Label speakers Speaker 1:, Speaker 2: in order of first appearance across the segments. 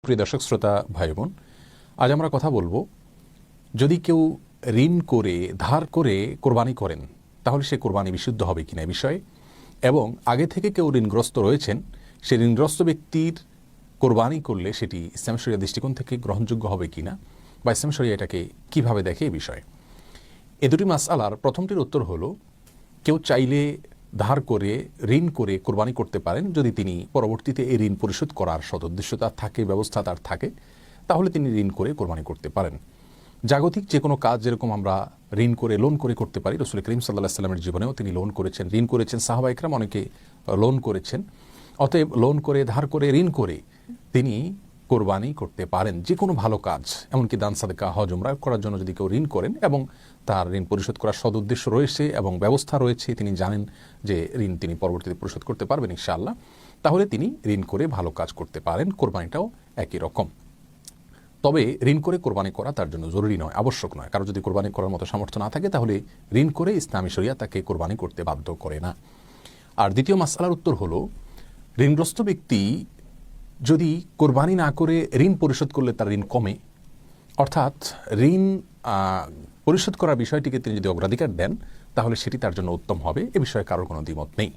Speaker 1: প্রিয় দর্শক শ্রোতা ভাই বোন, আজ আমরা কথা বলবো, যদি কেউ ঋণ করে ধার করে কোরবানি করেন তাহলে সে কোরবানি বিশুদ্ধ হবে কিনা এই বিষয়ে, এবং আগে থেকে কেউ ঋণগ্রস্ত রয়েছেন, সে ঋণগ্রস্ত ব্যক্তির কোরবানি করলে সেটি ইসলাম শরিয়া দৃষ্টিকোণ থেকে গ্রহণযোগ্য হবে কিনা বা ইসলাম শরিয়া এটাকে কিভাবে দেখে এই বিষয়ে। এ দুটি মাসআলার প্রথমটির উত্তর হলো, কেউ চাইলে ধার করে ঋণ করে কোরবানি করতে পারেন যদি তিনি পরবর্তীতে এই ঋণ পরিশোধ করার সদুদ্দেশ্য তার থাকে, ব্যবস্থা তার থাকে, তাহলে তিনি ঋণ করে কোরবানি করতে পারেন। জাগতিক যে কোনো কাজ যেরকম আমরা ঋণ করে লোন করে করতে পারি, রাসূল করিম সাল্লাল্লাহু আলাইহি ওয়াসাল্লামের জীবনেও তিনি লোন করেছেন, ঋণ করেছেন, সাহাবা ইকরাম অনেকে লোন করেছেন। অতএব লোন করে ধার করে ঋণ করে তিনি কোরবানি করতে পারেন যে কোনো ভালো কাজ, এমনকি দান সাদকা হজ উমরা করার জন্য যদি কেউ ঋণ করেন এবং তার ঋণ পরিশোধ করার সদুদ্দেশ্য রয়েছে এবং ব্যবস্থা রয়েছে, তিনি জানেন যে ঋণ তিনি পরবর্তীতে পরিশোধ করতে পারবেন ইনশাআল্লাহ, তাহলে তিনি ঋণ করে ভালো কাজ করতে পারেন। কোরবানিটাও একই রকম। তবে ঋণ করে কোরবানি করা তার জন্য জরুরি নয়, আবশ্যক নয়। কারো যদি কোরবানি করার মতো সামর্থ্য না থাকে তাহলে ঋণ করে ইসলামী শরিয়া তাকে কোরবানি করতে বাধ্য করে না। আর দ্বিতীয় মাসআলার উত্তর হলো, ঋণগ্রস্ত ব্যক্তি যদি কোরবানি না করে ঋণ পরিশোধ করলে তার ঋণ কমে, অর্থাৎ ঋণ পরিশোধ করার বিষয়টিকে তিনি যদি অগ্রাধিকার দেন তাহলে সেটি তার জন্য উত্তম হবে, এ বিষয়ে কারোর কোনো দ্বিমত নেই।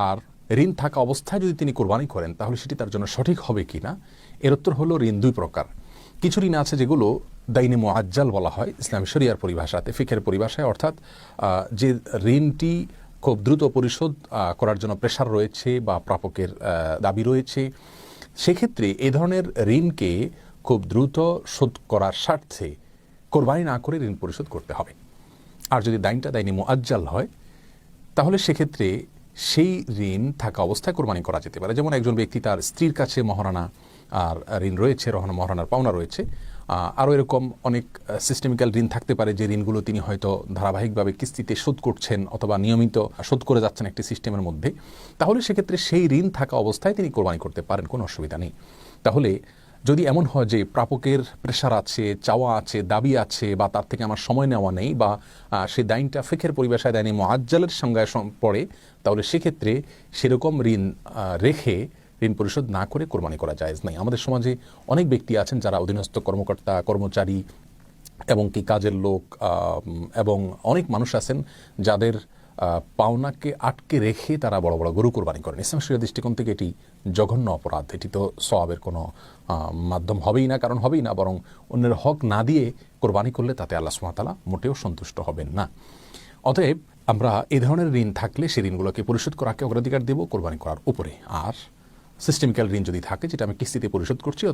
Speaker 1: আর ঋণ থাকা অবস্থায় যদি তিনি কোরবানি করেন তাহলে সেটি তার জন্য সঠিক হবে কি না, এর উত্তর হলো, ঋণ দুই প্রকার। কিছু ঋণ আছে যেগুলো দাইনে মুআজ্জাল বলা হয় ইসলামী শরিয়ার পরিভাষাতে, ফিকহের পরিভাষায়, অর্থাৎ যে ঋণটি খুব দ্রুত পরিশোধ করার জন্য প্রেশার রয়েছে বা প্রাপকের দাবি রয়েছে, সেক্ষেত্রে এ ধরনের ঋণকে খুব দ্রুত শোধ করার স্বার্থে কোরবানি না করে ঋণ পরিশোধ করতে হবে। আর যদি দাইনে মুআজ্জাল হয় তাহলে সেক্ষেত্রে সেই ঋণ থাকা অবস্থায় কোরবানি করা যেতে পারে। যেমন একজন ব্যক্তি তার স্ত্রীর কাছে মহারানা আর ঋণ রয়েছে, মহারানার পাওনা রয়েছে, আরও এরকম অনেক সিস্টেমিক্যাল ঋণ থাকতে পারে যে ঋণগুলো তিনি হয়তো ধারাবাহিকভাবে কিস্তিতে শোধ করছেন অথবা নিয়মিত শোধ করে যাচ্ছেন একটি সিস্টেমের মধ্যে, তাহলে সেক্ষেত্রে সেই ঋণ থাকা অবস্থায় তিনি কোরবানি করতে পারেন, কোনো অসুবিধা নেই। তাহলে যদি এমন হয় যে প্রাপকের প্রেশার আছে, চাওয়া আছে, দাবি আছে, বা তার থেকে আমার সময় নেওয়া নেই, বা সেই দাইনটা ফিকহের পরিভাষায় দাইনে মুআজ্জালের সংজ্ঞায় পড়ে, তাহলে সেক্ষেত্রে সেরকম ঋণ রেখে ঋণ পরিশোধ না করে কোরবানি করা জায়েজ নাই। আমাদের সমাজে অনেক ব্যক্তি আছেন যারা অধীনস্থ কর্মকর্তা, কর্মচারী এবং কি কাজের লোক, এবং অনেক মানুষ আছেন যাদের পাওনাকে আটকে রেখে তারা বড় বড় গরু কোরবানি করেন। ইসলাম শরিয়া দৃষ্টিকোণ থেকে এটি জঘন্য অপরাধ। এটি তো সওয়াবের কোনো মাধ্যম হবেই না, কারণ হবেই না, বরং অন্যের হক না দিয়ে কোরবানি করলে তাতে আল্লাহ সুবহানাহু ওয়া তাআলা মোটেও সন্তুষ্ট হবেন না। অতএব আমরা এই ধরনের ঋণ থাকলে সেই ঋণগুলোকে পরিশোধ করাকে অগ্রাধিকার দেব কোরবানি করার উপরে। আর সিস্টেমিক্যাল ঋণ যদি থাকে, যেটা আমি কিস্তিতে পরিশোধ করছি